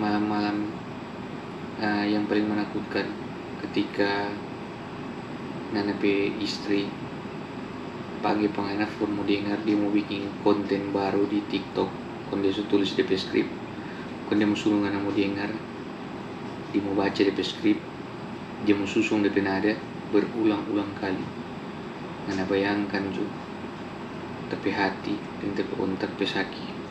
malam-malam yang paling menakutkan ketika Nana pe istri pagi pengenaf pun mau dengar dia mau bikin konten baru di TikTok, kon dia tulis DP skrip, kon dia mau suruh Nana mau dengar, dia mau baca DP skrip, dia mau susung DP nada berulang-ulang kali. Nana bayangkan juga, tapi hati dan tapi otak pesaki.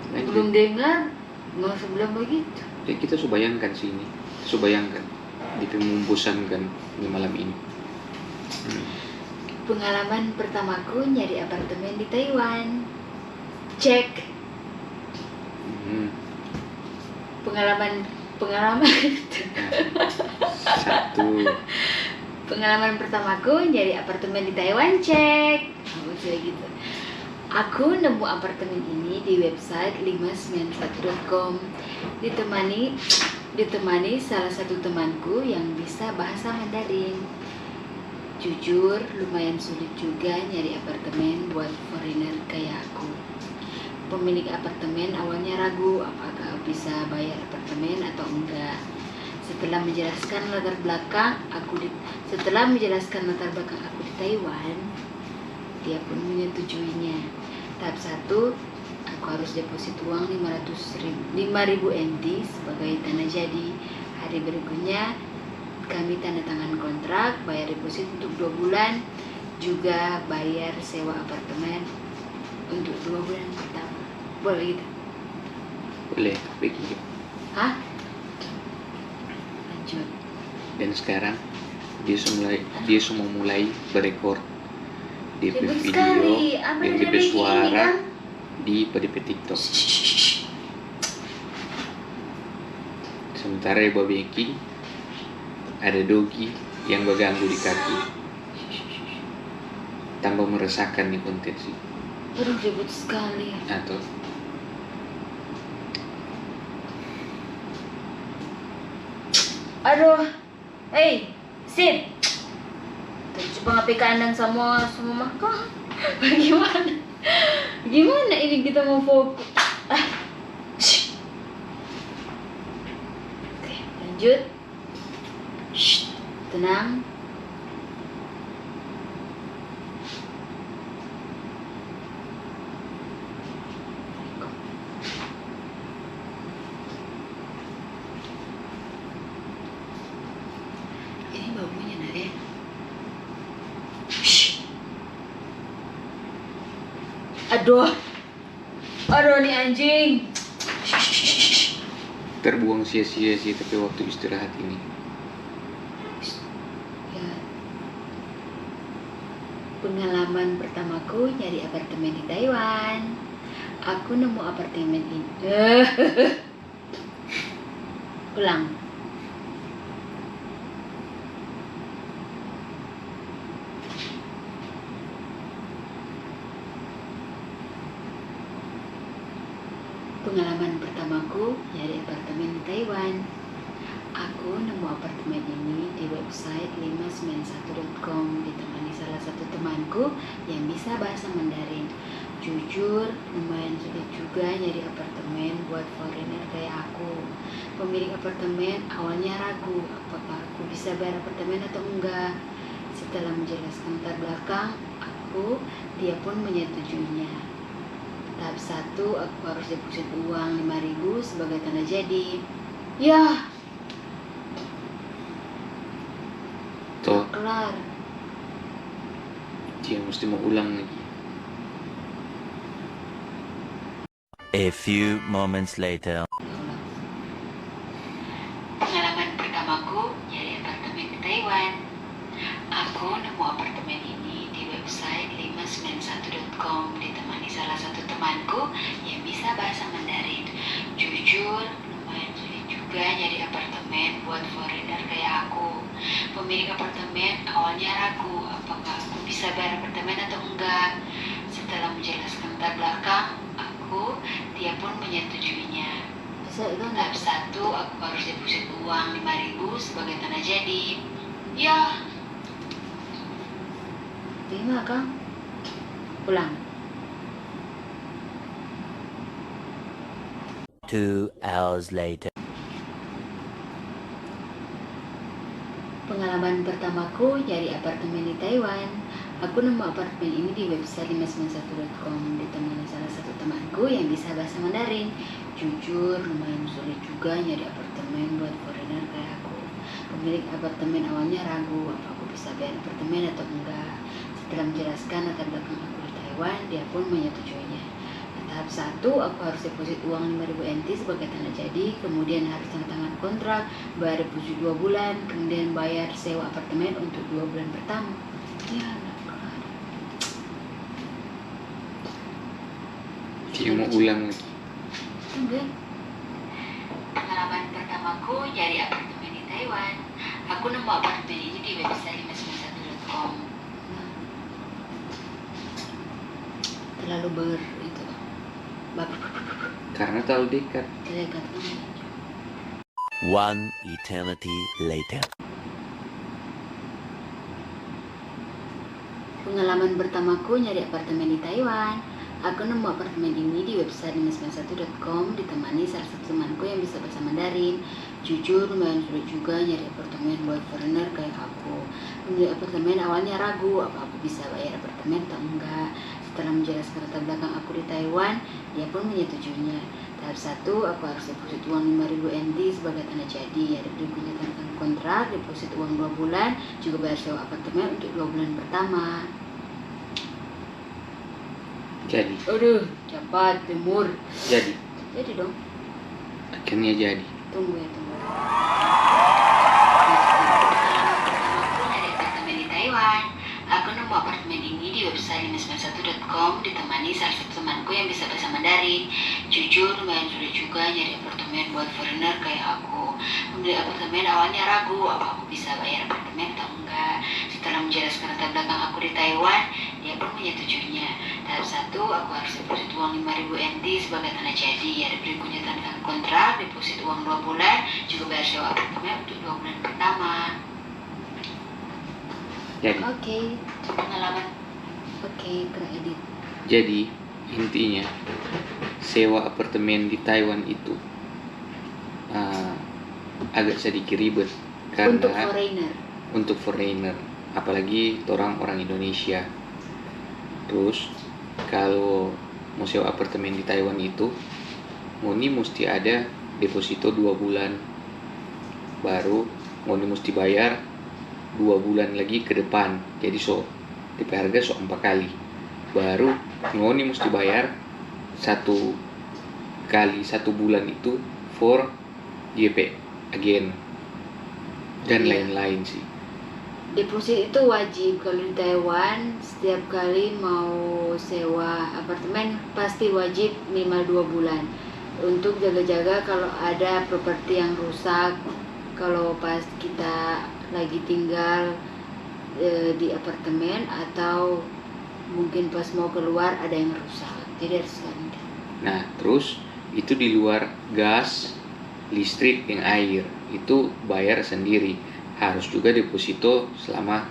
Belum dengar, nggak usah bilang begitu. Ya kita subayangkan sini, subayangkan DP membosankan di malam ini. Pengalaman pertamaku nyari apartemen di Taiwan. Cek. Pengalaman Satu. Pengalaman pertamaku nyari apartemen di Taiwan. Cek. Gitu. Aku nemu apartemen ini di website 591.com. Ditemani salah satu temanku yang bisa bahasa Mandarin. Jujur, lumayan sulit juga nyari apartemen buat foreigner kayak aku. Pemilik apartemen awalnya ragu apakah bisa bayar apartemen atau enggak. Setelah menjelaskan latar belakang aku di Taiwan, dia pun menyetujuinya. Tahap 1, aku harus deposit uang 5.000 NT sebagai tanda jadi. Hari berikutnya kami tanda tangan kontrak, bayar deposit untuk 2 bulan, juga bayar sewa apartemen untuk 2 bulan pertama. Boleh gitu? Boleh, begitu. Hah? Lanjut. Dan sekarang dia semua mulai berekor di video dan di suara di TikTok. Sementara Ibu Becky ada Dogi yang berganggu di kaki. Tambah meresahkan di konten sih. Aduh, ribut sekali. Atau aduh, hey, sit. Coba ngapain kandang semua makan. Gimana ini kita mau fokus? Oke, lanjut. Shh, tenang. Ini baunya nak ya. Aduh nih anjing. terbuang sia-sia sih tapi waktu istirahat ini. Ya. Pengalaman pertamaku nyari apartemen di Taiwan. Aku nemu apartemen ini. Ulang. Pengalaman pertamaku nyari apartemen di Taiwan. Aku nemu apartemen ini di website 591.com ditemani salah satu temanku yang bisa bahasa Mandarin. Jujur, lumayan sulit juga nyari apartemen buat foreigner kayak aku. Pemilik apartemen awalnya ragu apakah aku bisa bayar apartemen atau enggak. Setelah menjelaskan latar belakang aku, dia pun menyetujuinya. Tahap 1, aku harus deposit uang 5.000 sebagai tanda jadi. Ya, Toh kelar. dia mesti mau ulang lagi. A few moments later. Pengalaman pertamaku nyari apartemen di Taiwan. Aku nemu apartemen ini di website 591.com ditemani salah satu temanku yang bisa bahasa Mandarin. Jujur, lumayan sulit juga nyari apartemen buat foreigner kayak aku. Pemilik apartemen awalnya ragu apakah aku bisa bayar apartemen atau enggak. Setelah menjelaskan latar belakang aku, dia pun menyetujuinya. Tahap 1, aku harus deposit uang 5.000 sebagai tanda jadi. Ya, terima Kang. Pulang. 2 hours later. Pengalaman pertamaku nyari apartemen di Taiwan. Aku nemu apartemen ini di website 591.com ditemani salah satu temanku yang bisa bahasa Mandarin. Jujur, lumayan sulit juga nyari apartemen buat foreigner kayak aku. Pemilik apartemen awalnya ragu apa aku bisa bayar apartemen atau enggak. Setelah menjelaskan latar belakang aku di Taiwan, dia pun menyetujuinya. Tahap 1, aku harus deposit uang 5.000 NT sebagai tanda jadi, kemudian harus tanda tangan kontrak, bayar deposit 2 bulan, kemudian bayar sewa apartemen untuk 2 bulan pertama. Ya, Dia mau ulang lagi. tunggu. Pengalaman pertamaku nyari apartemen di Taiwan. Aku nemu apartemen ini di website 591.com. Terlalu itu. Karena terlalu dekat. Terdekat. One eternity later. Pengalaman pertamaku nyari apartemen di Taiwan. Aku nemu apartemen ini di website 591.com ditemani salah satu temanku yang bisa bahasa Mandarin. Jujur, lumayan sulit juga nyari apartemen buat foreigner kayak aku. Pemilik apartemen awalnya ragu apa aku bisa bayar apartemen atau enggak. Setelah menjelaskan latar belakang aku di Taiwan, dia pun menyetujuinya. Tahap 1, aku harus deposit uang 5.000 NT sebagai tanda jadi. Ada berikutnya tentang kontrak, deposit uang 2 bulan, juga bayar sewa apartemen untuk 2 bulan pertama. Jadi. Aduh, cepat, Timur. Jadi dong. akhirnya jadi. Tunggu ya, tunggu. Aku dari apartemen di Taiwan. Aku nemu apartemen ini di website 591.com ditemani salah satu temanku yang bisa bahasa Mandarin. Jujur, lumayan sulit juga nyari apartemen buat foreigner kayak aku. Pemilik apartemen awalnya ragu apa aku bisa bayar apartemen atau enggak. Setelah menjelaskan latar belakang aku di Taiwan, dia pun menyetujuinya. Tahap 1, aku harus deposit uang 5.000 NT sebagai tanda jadi. Ada berikutnya tanda tangan kontrak, deposit uang 2 bulan, juga bayar sewa apartemen untuk 2 bulan pertama. Jadi. Oke, pengalaman. Oke, kena edit. Jadi intinya sewa apartemen di Taiwan itu agak sedikit ribet karena untuk foreigner, apalagi orang Indonesia. Terus kalau mau sewa apartemen di Taiwan itu Ngoni mesti ada deposito 2 bulan, baru Ngoni mesti bayar 2 bulan lagi ke depan, jadi DP harga 4 kali, baru Ngoni mesti bayar 1 kali 1 bulan itu for DP again dan lain-lain sih. Deposit itu wajib kalau di Taiwan. Setiap kali mau sewa apartemen pasti wajib minimal 2 bulan untuk jaga-jaga kalau ada properti yang rusak, kalau pas kita lagi tinggal di apartemen atau mungkin pas mau keluar ada yang rusak, jadi harus ganti. Nah terus itu di luar gas, listrik, yang air itu bayar sendiri, harus juga deposito selama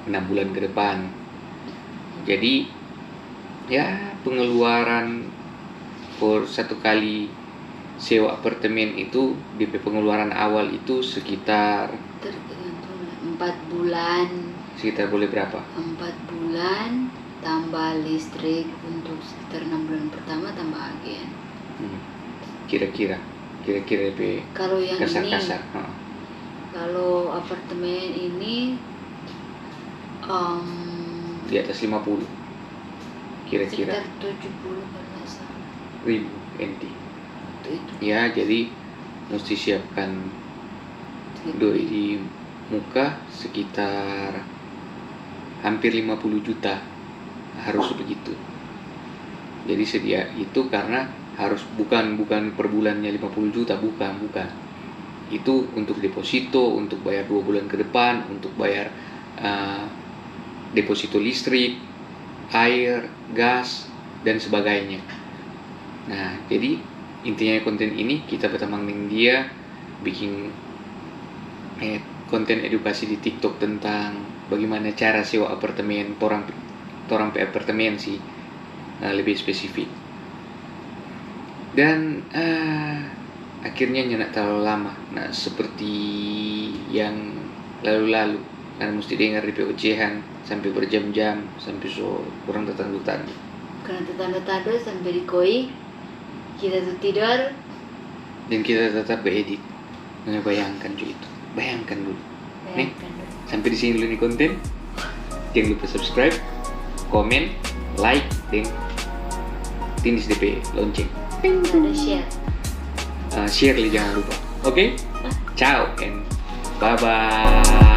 6 bulan ke depan. Jadi ya pengeluaran for 1 kali sewa apartemen itu DP pengeluaran awal itu sekitar Tergantung 4 bulan. Sekitar boleh berapa? 4 bulan tambah listrik untuk sekitar 6 bulan pertama tambah agen. Kira-kira DP Kalau yang kasar-kasar. ini, kalau apartemen ini Di atas 50 kira-kira sekitar 70 kalau nggak salah. ribu NT. Itu. Ya jadi mesti siapkan doi di muka sekitar hampir 50 juta, harus begitu. Jadi sedia itu karena harus bukan per bulannya 50 juta, bukan. Itu untuk deposito, untuk bayar 2 bulan ke depan, untuk bayar deposito listrik, air, gas, dan sebagainya. Nah, jadi intinya konten ini kita berteman dengan dia bikin konten edukasi di TikTok tentang bagaimana cara sewa apartemen, torang pe apartemen sih, lebih spesifik. Dan akhirnya nyenak terlalu lama. Nah, seperti yang lalu-lalu, karena mesti dengar di ocehan sampai berjam-jam, sampai so kurang tetangga-tetangga. Karena tetangga-tetangga sampai di koi, kita tuh tidur. Dan kita tetap beredit. Bayangkan juga itu. Bayangkan dulu. Nih, sampai di sini dulu nih konten. Jangan lupa subscribe, komen, like, dan tindis DP lonceng. Ada share. Share jangan lupa. Oke? Ciao and bye-bye.